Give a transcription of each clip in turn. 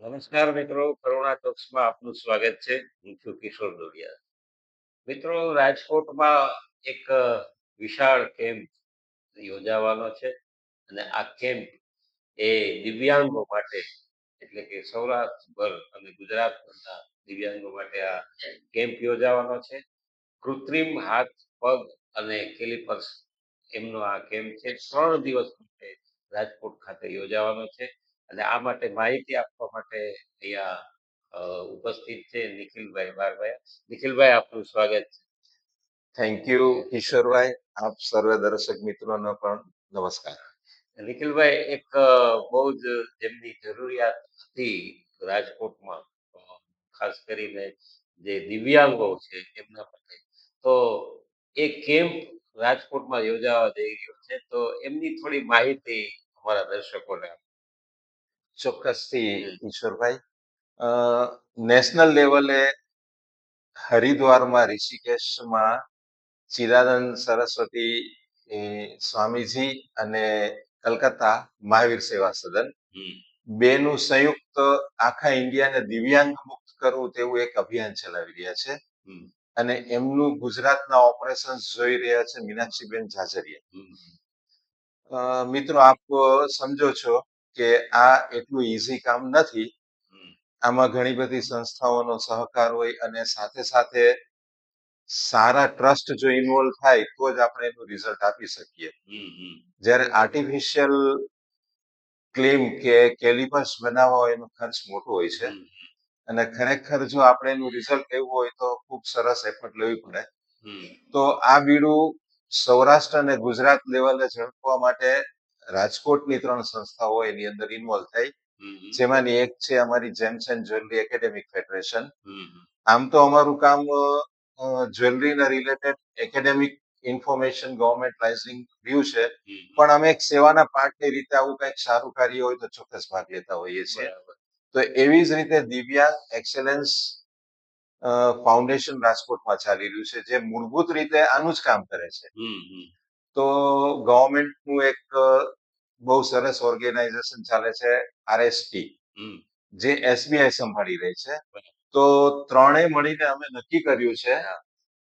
નમસ્કાર મિત્રો, કરુણા ટોક્સમાં આપનું સ્વાગત છે. હું છું કિશોર ડોડિયા. મિત્રો, રાજકોટમાં એક વિશાળ કેમ્પ યોજાવાનો છે અને આ કેમ્પ એ દિવ્યાંગો માટે એટલે કે સૌરાષ્ટ્રભર અને ગુજરાતના દિવ્યાંગો માટે આ કેમ્પ યોજાવાનો છે. કૃત્રિમ હાથ, પગ અને કેલિપર્સ એમનો આ કેમ્પ છે. 3 દિવસ માટે રાજકોટ ખાતે યોજાવાનો છે અને આ માટે માહિતી આપવા માટે અહીંયા ઉપસ્થિત છે નિખિલભાઈ બારભાઈ. નિખિલભાઈ, આપનું સ્વાગત છે. Thank you Kishorbhai. આપ સર્વે દર્શક મિત્રોનો પણ નમસ્કાર. નિખિલભાઈ, એક બહુ જ જેમની જરૂરિયાત હતી રાજકોટમાં, ખાસ કરીને જે દિવ્યાંગો છે એમના માટે, તો એ કેમ્પ રાજકોટમાં યોજાવા જઈ રહ્યો છે, તો એમની થોડી માહિતી અમારા દર્શકોને આપો. ચોક્કસથી કિશોરભાઈ. નેશનલ લેવલે હરિદ્વારમાં ઋષિકેશમાં ચિદાનંદ સરસ્વતી સ્વામીજી અને કલકત્તા મહાવીર સેવા સદન બેનું સંયુક્ત આખા ઇન્ડિયાને દિવ્યાંગ મુક્ત કરવું તેવું એક અભિયાન ચલાવી રહ્યા છે અને એમનું ગુજરાતના ઓપરેશન જોઈ રહ્યા છે મીનાક્ષીબેન ઝાઝરિયા. મિત્રો, આપ સમજો છો કે આ એટલું ઈઝી કામ નથી. આમાં ઘણી બધી સંસ્થાઓનો સહકાર હોય અને સાથે સાથે સારા ટ્રસ્ટ જો ઇન્વોલ્વ થાય તો જ આપણે એનું રિઝલ્ટ આપી શકીએ. જ્યારે આર્ટિફિશિયલ ક્લેમ કે કેલિપર્સ બનાવવા હોય એનો ખર્ચ મોટો હોય છે અને ખરેખર જો આપણે એનું રિઝલ્ટ લેવું હોય તો ખૂબ સરસ એફર્ટ લેવી પડે. તો આ બીડું સૌરાષ્ટ્ર અને ગુજરાત લેવલે ઝડપવા માટે રાજકોટની 3 સંસ્થાઓ એની અંદર ઇન્વોલ્વ થઈ, જેમાંની એક છે અમારી gems and jewellery academic federation. આમ તો અમારું કામ જ્વેલરીના રિલેટેડ એકેડેમિક ઇન્ફોર્મેશન ગવર્મેન્ટ રહ્યું છે, પણ અમે એક સેવાના પાર્ટની રીતે આવું કંઈક સારું કાર્ય હોય તો ચોક્કસ ભાગ લેતા હોઈએ છીએ. તો એવી જ રીતે દિવ્યાંગ એક્સેલન્સ ફાઉન્ડેશન રાજકોટમાં ચાલી રહ્યું છે, જે મૂળભૂત રીતે આનું જ કામ કરે છે. તો ગવર્મેન્ટનું એક બહુ સરસ ઓર્ગેનાઇઝેશન ચાલે છે આરએસટી, જે એસબીઆઈ સંભાળી રહી છે. તો ત્રણેય મળીને અમે નક્કી કર્યું છે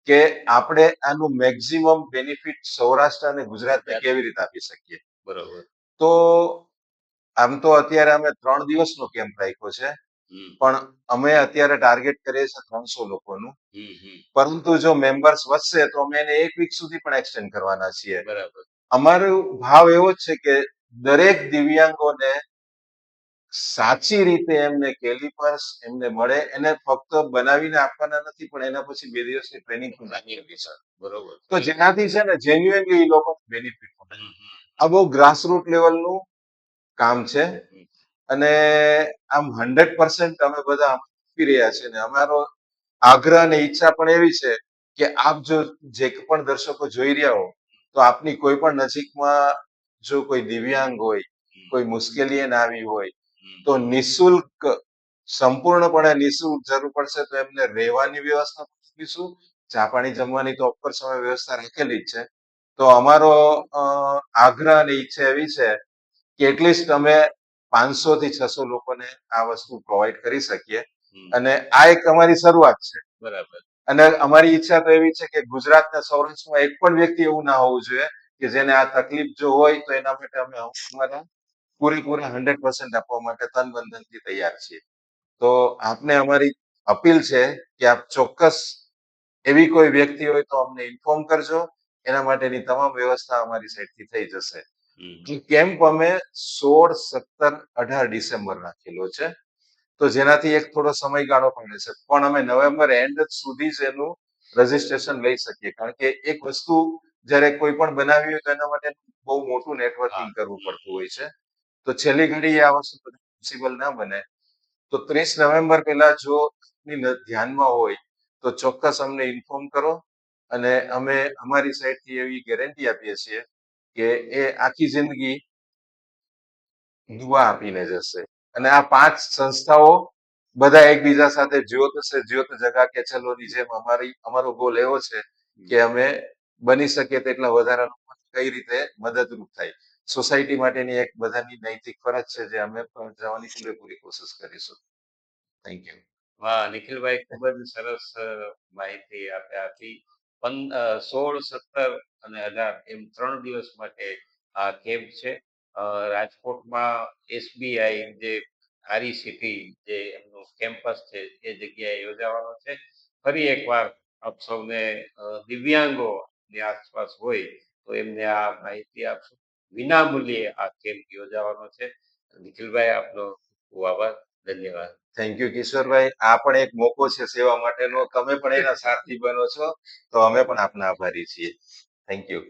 કે આપણે આનું મેક્સિમમ બેનિફિટ સૌરાષ્ટ્ર અને ગુજરાતને કેવી રીતે આપી શકીએ. બરોબર. તો આમ તો અત્યારે અમે 3 દિવસનો કેમ્પ રાખ્યો છે, પણ અમે અત્યારે ટાર્ગેટ કરીએ છીએ 300 લોકોનું. પરંતુ જો મેમ્બર્સ વધશે તો અમે એને 1 વીક સુધી પણ એક્સટેન્ડ કરવાના છીએ. બરાબર. અમારો ભાવ એવો જ છે કે દરેક દિવ્યાંગોને સાચી રીતે એમને કેલિપર્સ એમને મળે. એને ફક્ત બનાવીને આપવાના નથી, પણ એના પછી 2 દિવસની ટ્રેનિંગ પણ રાખેલી છે. બરોબર. તો જેનાથી છે ને જેન્યુઅનલી એ લોકો બેનિફિટ મળે. આ બહુ ગ્રાસરૂટ લેવલનું કામ છે અને આમ 100% અમે બધા આપી રહ્યા છે. ને અમારો આગ્રહ અને ઈચ્છા પણ એવી છે કે આપ જો જે પણ દર્શકો જોઈ રહ્યા હો, તો આપની કોઈ પણ નજીકમાં જો કોઈ દિવ્યાંગ હોય, કોઈ મુશ્કેલી એને આવી હોય, તો નિઃશુલ્ક, સંપૂર્ણપણે નિઃશુલ્ક જરૂર પડશે તો એમને રહેવાની વ્યવસ્થા કરીશું. ચા પાણી જમવાની તો ઓફકોર્સ અમે વ્યવસ્થા રાખેલી જ છે. તો અમારો આગ્રહ અને ઈચ્છા એવી છે કે એટલીસ્ટ અમે 500 થી 600 લોકોને આ વસ્તુ પ્રોવાઈડ કરી શકીએ અને આ એક અમારી શરૂઆત છે. બરાબર. અને અમારી ઈચ્છા તો એવી છે કે ગુજરાતના સૌરાષ્ટ્રમાં એક પણ વ્યક્તિ એવું ના હોવું જોઈએ કે જેને આ તકલીફ જો હોય, તો એના માટે અમે અમારા પૂરેપૂરા 100% આપવા માટે તન બંધનથી તૈયાર છીએ. તો આપને અમારી અપીલ છે કે આપ ચોક્કસ એવી કોઈ વ્યક્તિ હોય તો અમને ઇન્ફોર્મ કરજો. એના માટેની તમામ વ્યવસ્થા અમારી સાઈડથી થઈ જશે. કેમ્પ અમે 16, 17, 18 ડિસેમ્બર રાખેલો છે, તો જેનાથી એક થોડો સમયગાળો પણ રહેશે, પણ અમે નવેમ્બર એન્ડ સુધી જ એનું રજીસ્ટ્રેશન લઈ શકીએ. કારણ કે એક વસ્તુ જ્યારે કોઈ પણ બનાવી હોય તો એના માટે બહુ મોટું નેટવર્કિંગ કરવું પડતું હોય છે. તો છેલ્લી ઘડીએ આ વસ્તુ પોસિબલ ના બને. તો 30 નવેમ્બર પહેલા જો ધ્યાનમાં હોય તો ચોક્કસ અમને ઇન્ફોર્મ કરો અને અમે અમારી સાઈડથી એવી ગેરંટી આપીએ છીએ કે એ આખી જિંદગી દુઆ આપીને જશે. અને આ 5 સંસ્થાઓ બધા એકબીજા સાથે જ્યોત સે જ્યોત જગા કે ચલોની જેમ અમારો ગોલ એવો છે કે અમે બની શકે તેટલા વધારે લોકોને કઈ રીતે મદદરૂપ થાય. સોસાયટી માટેની એક બધાની નૈતિક ફરજ છે, જે અમે જવાની પૂરેપૂરી કોશિશ કરીશું. Thank you. વાહ! નિખિલભાઈ ખૂબ જ સરસ માહિતી આપી. 16, 17 અને 18 એમ 3 દિવસ માટે આ કેમ્પ છે. રાજકોટમાં SBI જે RECT જે એમનું કેમ્પસ છે એ જગ્યાએ યોજાવાનો છે. ફરી એકવાર આપ સૌને દિવ્યાંગોની આસપાસ હોય તો એમને આ માહિતી આપશો. વિનામૂલ્યે આ કેમ્પ યોજાવાનો છે. નિખિલભાઈ આપનો ખૂબ આભાર. ધન્યવાદ. Thank you Kishorbhai. આ પણ એક મોકો છે સેવા માટેનો. તમે પણ એના સારથી બનો છો તો અમે પણ આપના આભારી છીએ. Thank you.